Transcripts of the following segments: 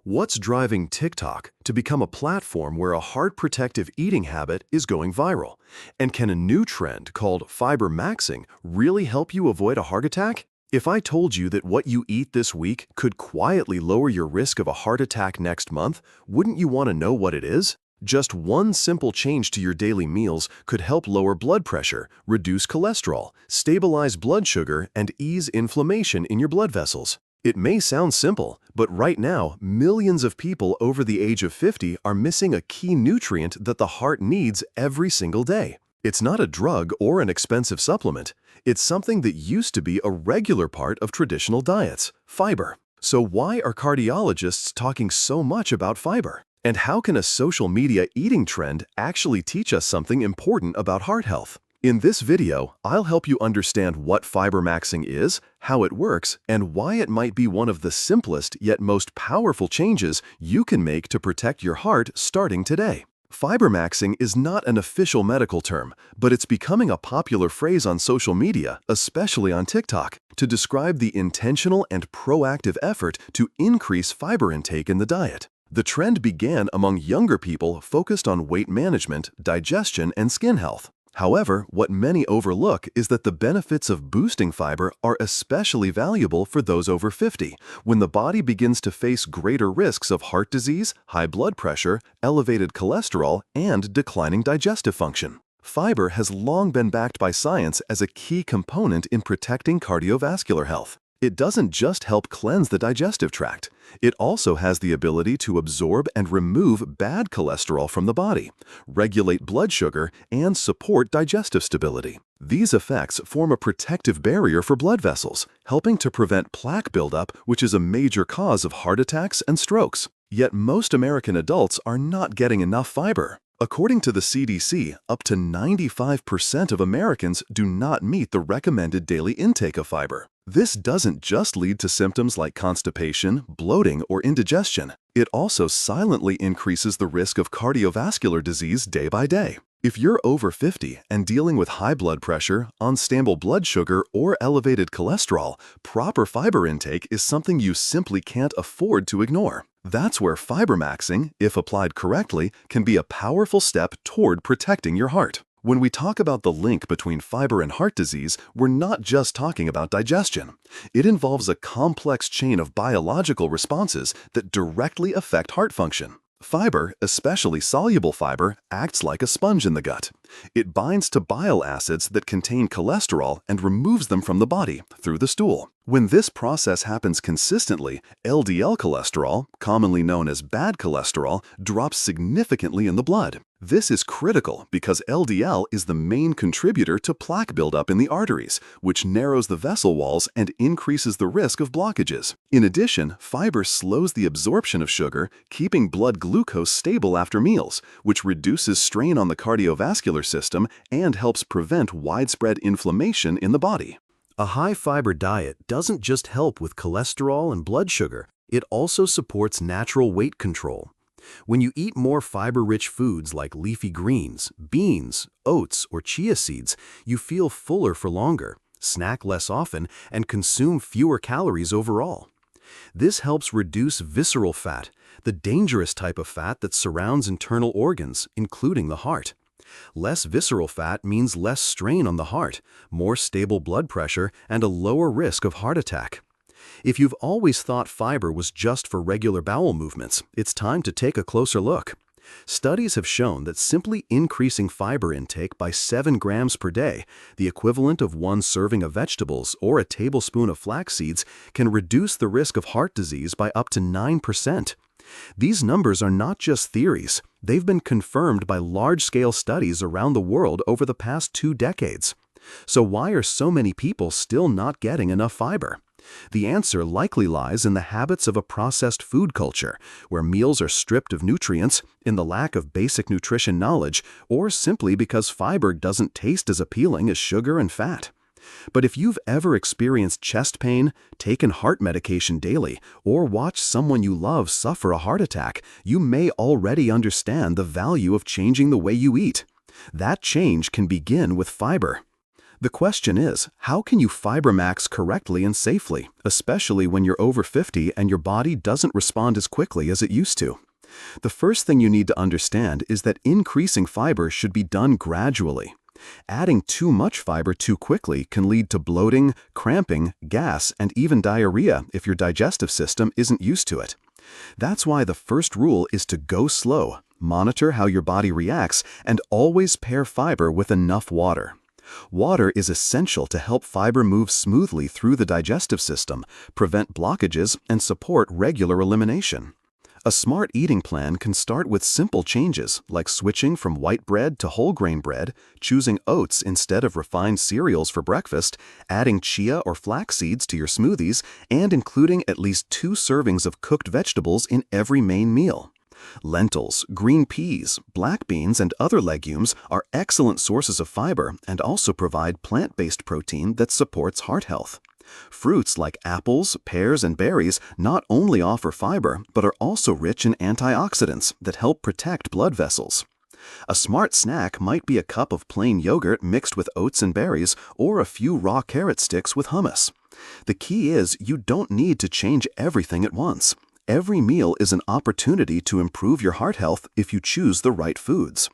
What's driving TikTok to become a platform where a heart-protective eating habit is going viral? And can a new trend called Fibermaxxing really help you avoid a heart attack? If I told you that what you eat this week could quietly lower your risk of a heart attack next month, wouldn't you want to know what it is? Just one simple change to your daily meals could help lower blood pressure, reduce cholesterol, stabilize blood sugar, and ease inflammation in your blood vessels. It may sound simple, but right now, millions of people over the age of 50 are missing a key nutrient that the heart needs every single day. It's not a drug or an expensive supplement. It's something that used to be a regular part of traditional diets: fiber. So why are cardiologists talking so much about fiber? And how can a social media eating trend actually teach us something important about heart health? In this video, I'll help you understand what Fibermaxxing is, how it works, and why it might be one of the simplest yet most powerful changes you can make to protect your heart starting today. Fibermaxxing is not an official medical term, but it's becoming a popular phrase on social media, especially on TikTok, to describe the intentional and proactive effort to increase fiber intake in the diet. The trend began among younger people focused on weight management, digestion, and skin health. However, what many overlook is that the benefits of boosting fiber are especially valuable for those over 50, when the body begins to face greater risks of heart disease, high blood pressure, elevated cholesterol, and declining digestive function. Fiber has long been backed by science as a key component in protecting cardiovascular health. It doesn't just help cleanse the digestive tract. It also has the ability to absorb and remove bad cholesterol from the body, regulate blood sugar, and support digestive stability. These effects form a protective barrier for blood vessels, helping to prevent plaque buildup, which is a major cause of heart attacks and strokes. Yet most American adults are not getting enough fiber. According to the CDC, up to 95% of Americans do not meet the recommended daily intake of fiber. This doesn't just lead to symptoms like constipation, bloating, or indigestion. It also silently increases the risk of cardiovascular disease day by day. If you're over 50 and dealing with high blood pressure, unstable blood sugar, or elevated cholesterol, proper fiber intake is something you simply can't afford to ignore. That's where Fibermaxxing, if applied correctly, can be a powerful step toward protecting your heart. When we talk about the link between fiber and heart disease, we're not just talking about digestion. It involves a complex chain of biological responses that directly affect heart function. Fiber, especially soluble fiber, acts like a sponge in the gut. It binds to bile acids that contain cholesterol and removes them from the body through the stool. When this process happens consistently, LDL cholesterol, commonly known as bad cholesterol, drops significantly in the blood. This is critical because LDL is the main contributor to plaque buildup in the arteries, which narrows the vessel walls and increases the risk of blockages. In addition, fiber slows the absorption of sugar, keeping blood glucose stable after meals, which reduces strain on the cardiovascular system and helps prevent widespread inflammation in the body. A high-fiber diet doesn't just help with cholesterol and blood sugar, it also supports natural weight control. When you eat more fiber-rich foods like leafy greens, beans, oats, or chia seeds, you feel fuller for longer, snack less often, and consume fewer calories overall. This helps reduce visceral fat, the dangerous type of fat that surrounds internal organs, including the heart. Less visceral fat means less strain on the heart, more stable blood pressure, and a lower risk of heart attack. If you've always thought fiber was just for regular bowel movements, it's time to take a closer look. Studies have shown that simply increasing fiber intake by 7 grams per day, the equivalent of 1 serving of vegetables or a tablespoon of flax seeds, can reduce the risk of heart disease by up to 9%. These numbers are not just theories. They've been confirmed by large-scale studies around the world over the past 2 decades. So why are so many people still not getting enough fiber? The answer likely lies in the habits of a processed food culture, where meals are stripped of nutrients, in the lack of basic nutrition knowledge, or simply because fiber doesn't taste as appealing as sugar and fat. But if you've ever experienced chest pain, taken heart medication daily, or watched someone you love suffer a heart attack, you may already understand the value of changing the way you eat. That change can begin with fiber. The question is, how can you Fibermax correctly and safely, especially when you're over 50 and your body doesn't respond as quickly as it used to? The first thing you need to understand is that increasing fiber should be done gradually. Adding too much fiber too quickly can lead to bloating, cramping, gas, and even diarrhea if your digestive system isn't used to it. That's why the first rule is to go slow, monitor how your body reacts, and always pair fiber with enough water. Water is essential to help fiber move smoothly through the digestive system, prevent blockages, and support regular elimination. A smart eating plan can start with simple changes like switching from white bread to whole grain bread, choosing oats instead of refined cereals for breakfast, adding chia or flax seeds to your smoothies, and including at least 2 servings of cooked vegetables in every main meal. Lentils, green peas, black beans, and other legumes are excellent sources of fiber and also provide plant-based protein that supports heart health. Fruits like apples, pears, and berries not only offer fiber, but are also rich in antioxidants that help protect blood vessels. A smart snack might be a cup of plain yogurt mixed with oats and berries, or a few raw carrot sticks with hummus. The key is you don't need to change everything at once. Every meal is an opportunity to improve your heart health if you choose the right foods.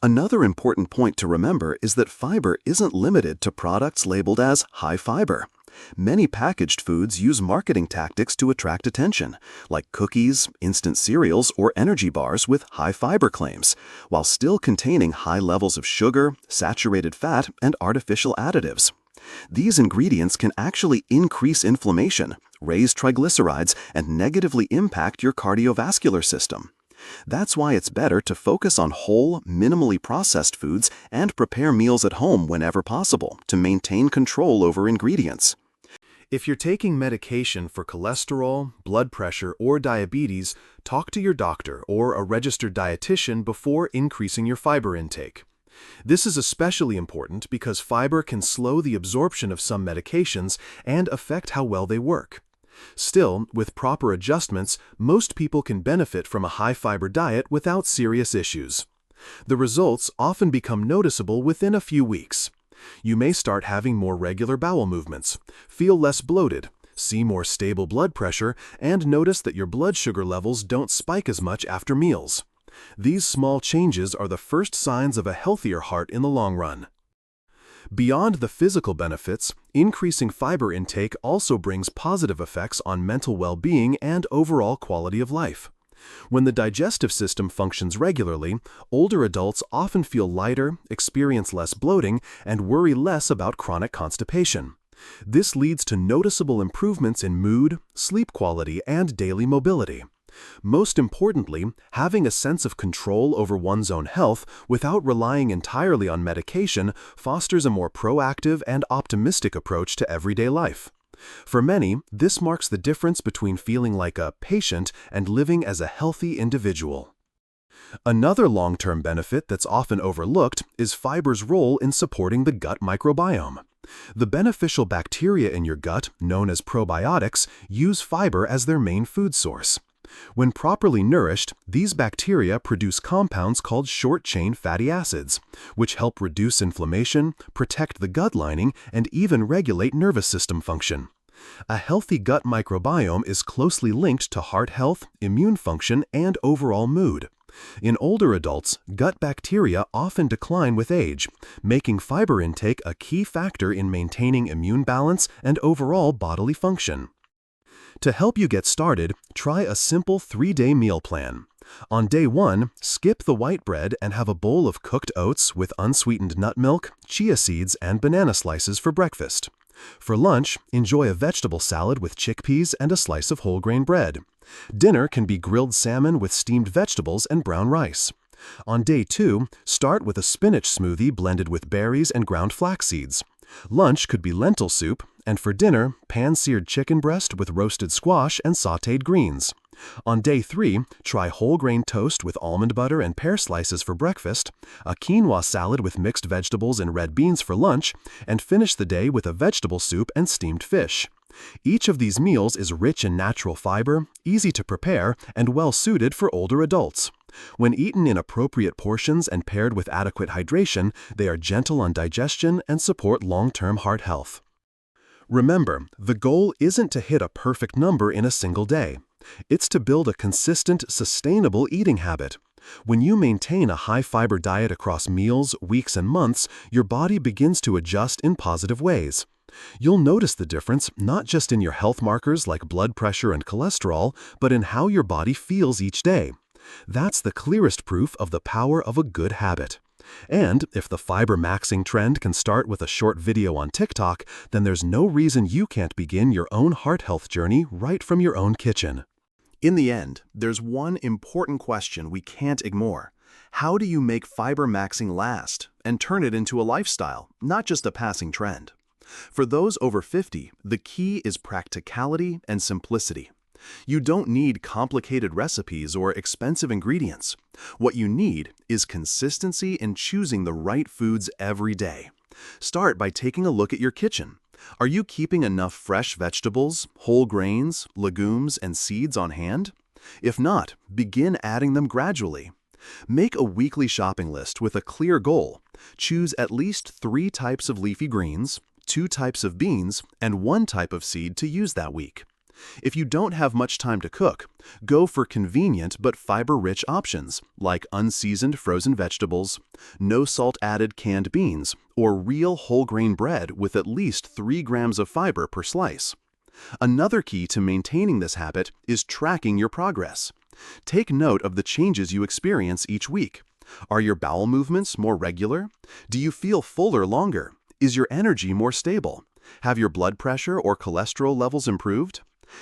Another important point to remember is that fiber isn't limited to products labeled as high fiber. Many packaged foods use marketing tactics to attract attention, like cookies, instant cereals, or energy bars with high fiber claims, while still containing high levels of sugar, saturated fat, and artificial additives. These ingredients can actually increase inflammation, raise triglycerides, and negatively impact your cardiovascular system. That's why it's better to focus on whole, minimally processed foods and prepare meals at home whenever possible to maintain control over ingredients. If you're taking medication for cholesterol, blood pressure, or diabetes, talk to your doctor or a registered dietitian before increasing your fiber intake. This is especially important because fiber can slow the absorption of some medications and affect how well they work. Still, with proper adjustments, most people can benefit from a high-fiber diet without serious issues. The results often become noticeable within a few weeks. You may start having more regular bowel movements, feel less bloated, see more stable blood pressure, and notice that your blood sugar levels don't spike as much after meals. These small changes are the first signs of a healthier heart in the long run. Beyond the physical benefits, increasing fiber intake also brings positive effects on mental well-being and overall quality of life. When the digestive system functions regularly, older adults often feel lighter, experience less bloating, and worry less about chronic constipation. This leads to noticeable improvements in mood, sleep quality, and daily mobility. Most importantly, having a sense of control over one's own health without relying entirely on medication fosters a more proactive and optimistic approach to everyday life. For many, this marks the difference between feeling like a patient and living as a healthy individual. Another long-term benefit that's often overlooked is fiber's role in supporting the gut microbiome. The beneficial bacteria in your gut, known as probiotics, use fiber as their main food source. When properly nourished, these bacteria produce compounds called short-chain fatty acids, which help reduce inflammation, protect the gut lining, and even regulate nervous system function. A healthy gut microbiome is closely linked to heart health, immune function, and overall mood. In older adults, gut bacteria often decline with age, making fiber intake a key factor in maintaining immune balance and overall bodily function. To help you get started, try a simple 3-day meal plan. On day 1, skip the white bread and have a bowl of cooked oats with unsweetened nut milk, chia seeds, and banana slices for breakfast. For lunch, enjoy a vegetable salad with chickpeas and a slice of whole grain bread. Dinner can be grilled salmon with steamed vegetables and brown rice. On day 2, start with a spinach smoothie blended with berries and ground flax seeds. Lunch could be lentil soup, and for dinner, pan-seared chicken breast with roasted squash and sautéed greens. On day 3, try whole grain toast with almond butter and pear slices for breakfast, a quinoa salad with mixed vegetables and red beans for lunch, and finish the day with a vegetable soup and steamed fish. Each of these meals is rich in natural fiber, easy to prepare, and well suited for older adults. When eaten in appropriate portions and paired with adequate hydration, they are gentle on digestion and support long-term heart health. Remember, the goal isn't to hit a perfect number in a single day. It's to build a consistent, sustainable eating habit. When you maintain a high-fiber diet across meals, weeks, and months, your body begins to adjust in positive ways. You'll notice the difference not just in your health markers like blood pressure and cholesterol, but in how your body feels each day. That's the clearest proof of the power of a good habit. And if the Fibermaxxing trend can start with a short video on TikTok, then there's no reason you can't begin your own heart health journey right from your own kitchen. In the end, there's one important question we can't ignore. How do you make Fibermaxxing last and turn it into a lifestyle, not just a passing trend? For those over 50, the key is practicality and simplicity. You don't need complicated recipes or expensive ingredients. What you need is consistency in choosing the right foods every day. Start by taking a look at your kitchen. Are you keeping enough fresh vegetables, whole grains, legumes, and seeds on hand? If not, begin adding them gradually. Make a weekly shopping list with a clear goal. Choose at least 3 types of leafy greens, 2 types of beans, and 1 type of seed to use that week. If you don't have much time to cook, go for convenient but fiber-rich options like unseasoned frozen vegetables, no salt-added canned beans, or real whole-grain bread with at least 3 grams of fiber per slice. Another key to maintaining this habit is tracking your progress. Take note of the changes you experience each week. Are your bowel movements more regular? Do you feel fuller longer? Is your energy more stable? Have your blood pressure or cholesterol levels improved?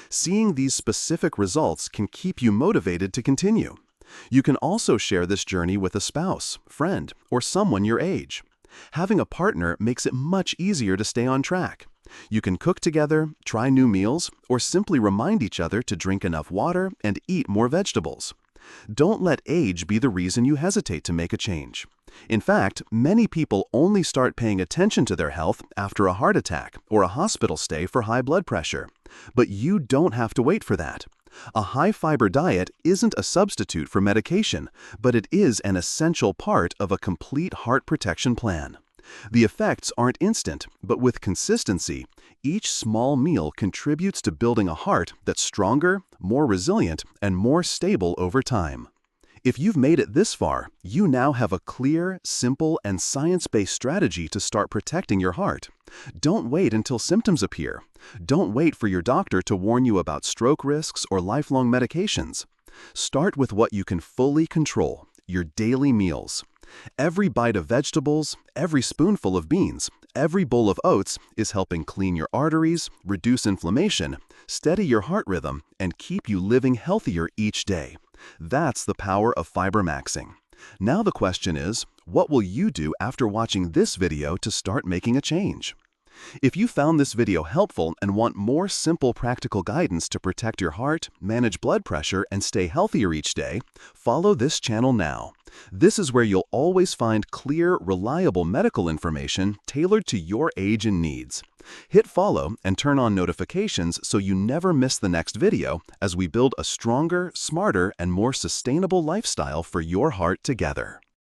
Seeing these specific results can keep you motivated to continue. You can also share this journey with a spouse, friend, or someone your age. Having a partner makes it much easier to stay on track. You can cook together, try new meals, or simply remind each other to drink enough water and eat more vegetables. Don't let age be the reason you hesitate to make a change. In fact, many people only start paying attention to their health after a heart attack or a hospital stay for high blood pressure. But you don't have to wait for that. A high-fiber diet isn't a substitute for medication, but it is an essential part of a complete heart protection plan. The effects aren't instant, but with consistency, each small meal contributes to building a heart that's stronger, more resilient, and more stable over time. If you've made it this far, you now have a clear, simple, and science-based strategy to start protecting your heart. Don't wait until symptoms appear. Don't wait for your doctor to warn you about stroke risks or lifelong medications. Start with what you can fully control, your daily meals. Every bite of vegetables, every spoonful of beans, every bowl of oats is helping clean your arteries, reduce inflammation, steady your heart rhythm, and keep you living healthier each day. That's the power of Fibermaxxing. Now the question is, what will you do after watching this video to start making a change? If you found this video helpful and want more simple practical guidance to protect your heart, manage blood pressure, and stay healthier each day, follow this channel now. This is where you'll always find clear, reliable medical information tailored to your age and needs. Hit follow and turn on notifications so you never miss the next video as we build a stronger, smarter, and more sustainable lifestyle for your heart together.